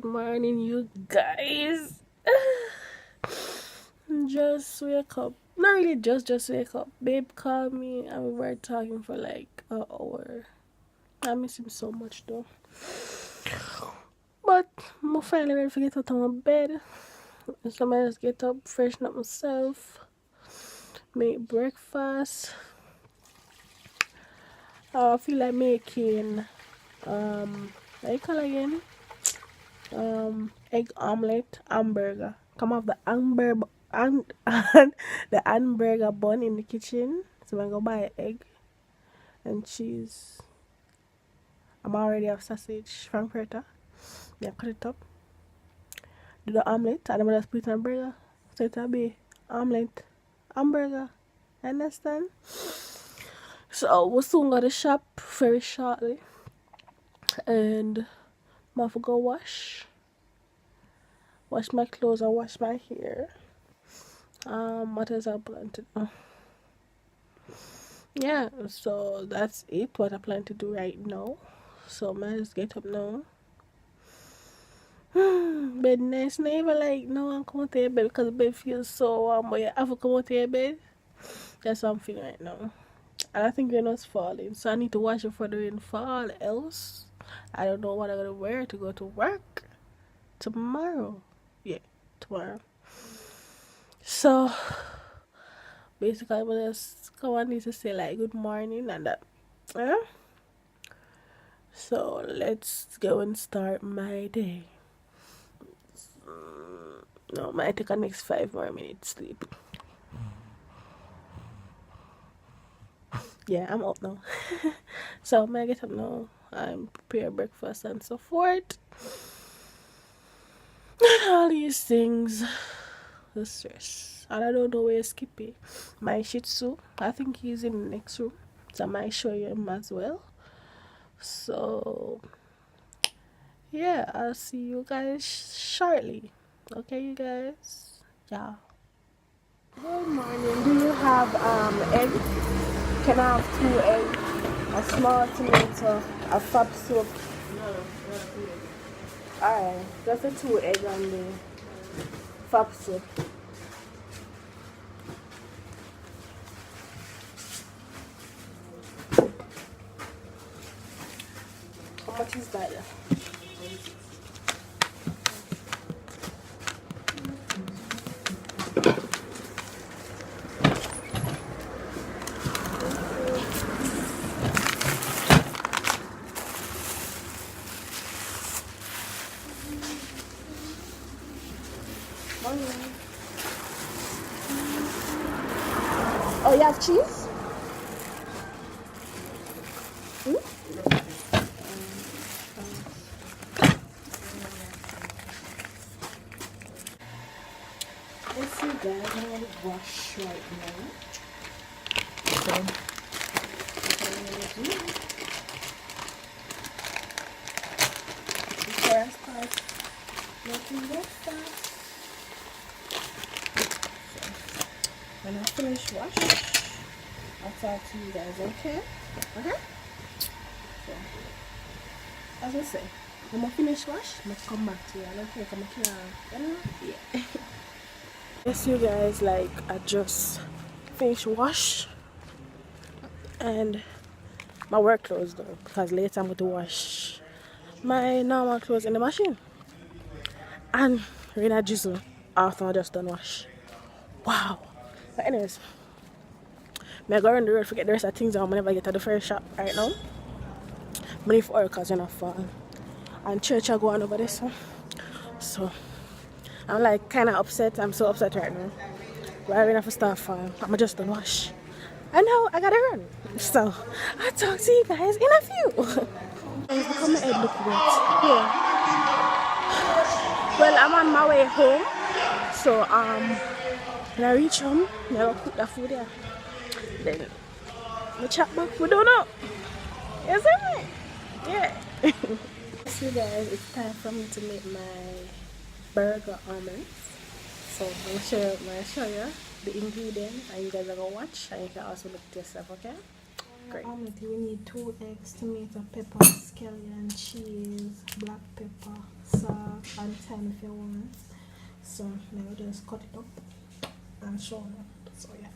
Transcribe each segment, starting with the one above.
Good morning, you guys. Just wake up. Not really just wake up. Babe called me and we were talking for like an hour. I miss him so much though. But I'm finally ready to get out of my bed. So I just get up, freshen up myself, make breakfast. I feel like making what you call it again? Egg omelette, hamburger. Come off the hamburger and the hamburger bun in the kitchen. So I'm gonna buy egg and cheese. I'm already have sausage frankfurter. Yeah, cut it up. Do the omelette and I'm gonna split hamburger. So it'll be omelette, hamburger. Understand? So we'll soon go to the shop very shortly. And I'm gonna go wash my clothes and wash my hair. What else I plan to do? Yeah, so that's it. What I plan to do right now. So I just get up now. Bed nice. Not even like no one come out of your bed because the bed feels so warm, but you have to come out of your bed. That's what I'm feeling right now. And I think rain was falling, so I need to wash it before the rain fall. Else, I don't know what I'm gonna wear to go to work tomorrow. Yeah, tomorrow. So basically, I'm just come on need to say like good morning and that. Yeah. So let's go and start my day. No, might take the next 5 more minutes sleep. Yeah, I'm up now. So I'm gonna get up now and prepare breakfast and so forth. All these things. The stress. And I don't know where Skippy. My Shih Tzu. I think he's in the next room. So I might show you him as well. So yeah, I'll see you guys shortly. Okay, you guys? Yeah. Good morning. Do you have egg? Can I have 2 eggs? A small tomato, a fab soup. Alright, just a 2 egg on the fab soup. How much is that? Oh, you have cheese? Let's see guys, I'm going to wash right now. So, what I'm going to do before I start making breakfast. So, when I finish wash, I'll talk to you guys, okay? Okay? So, as I say, when I finish wash, I'm going to come back to you. I don't think I'm going to, you know? Yeah. Yes, you guys, like I just finished wash and my work clothes though, because later I'm going to wash my normal clothes in the machine and rain drizzle after I just done wash. Wow. But anyways, I go around the road forget the rest of things I'm never get to the first shop right now. But if oil cause you're not fall and church I go on over this one. So I'm like kinda upset. I'm so upset right now. But I have to start falling. I'm just done wash. I know I gotta run. So I'll talk to you guys in a few. Look how my head look wet. Yeah. Well, I'm on my way home. So when I reach home, I'll cook the food there. Then we chat back. We don't know. Yes, I yeah. So guys, it's time for me to make my burger omelette. So I'm gonna show you the ingredients and you guys are gonna watch and you can also look at yourself, okay? Great. Omelette, we need 2 eggs, tomato, pepper, scallion, cheese, black pepper, salt, on time if you want. So now just cut it up and show them. So yeah.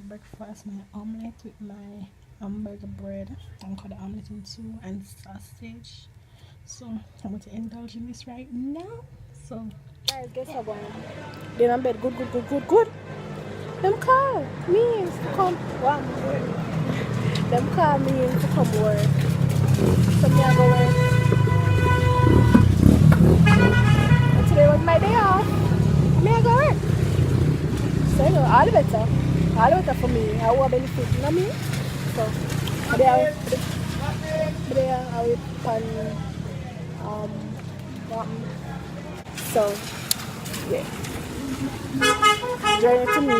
Breakfast, my omelette with my hamburger bread. I'm cut the omelette in two and sausage. So I'm going to indulge in this right now. So guys, guess what going on? They're in bed. Good. Them call me to come. Wow. Them call me to come work. So me I go work. And today was my day off. Me I go work. So you know, all the better for me. I will benefit, you know what I mean? So there I will pan so yeah. Journey to me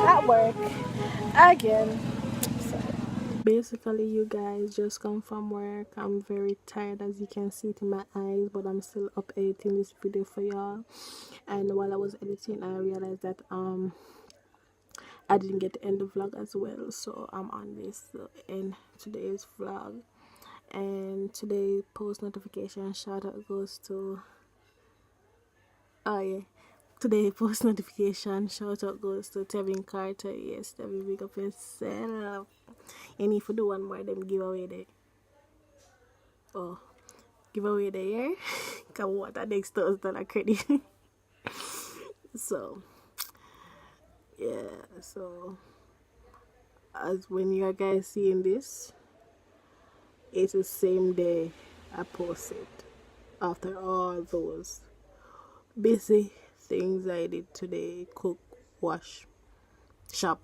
at work again. So basically, you guys, just come from work. I'm very tired, as you can see it in my eyes, but I'm still up editing this video for y'all. And while I was editing, I realized that I didn't get to end the vlog as well, so I'm on this to end today's vlog. And today post notification shout out goes to, oh yeah, today post notification shout out goes to Tevin Carter. Yes, Tevin, big up yourself. And if you do one more, them giveaway there. Oh, giveaway there, yeah? Come what the next Thursday I credit. So yeah, so as when you guys seeing this, it's the same day I posted after all those busy things I did today: cook, wash, shop,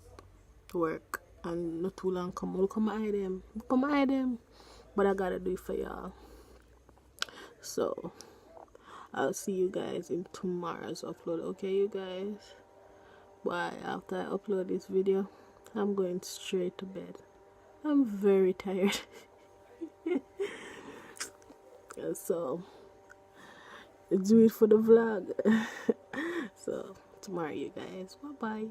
work, and not too long come I them, but I gotta do it for y'all. So I'll see you guys in tomorrow's upload. Okay, you guys? Bye. After I upload this video, I'm going straight to bed. I'm very tired. So do it for the vlog. So tomorrow, you guys. Bye bye.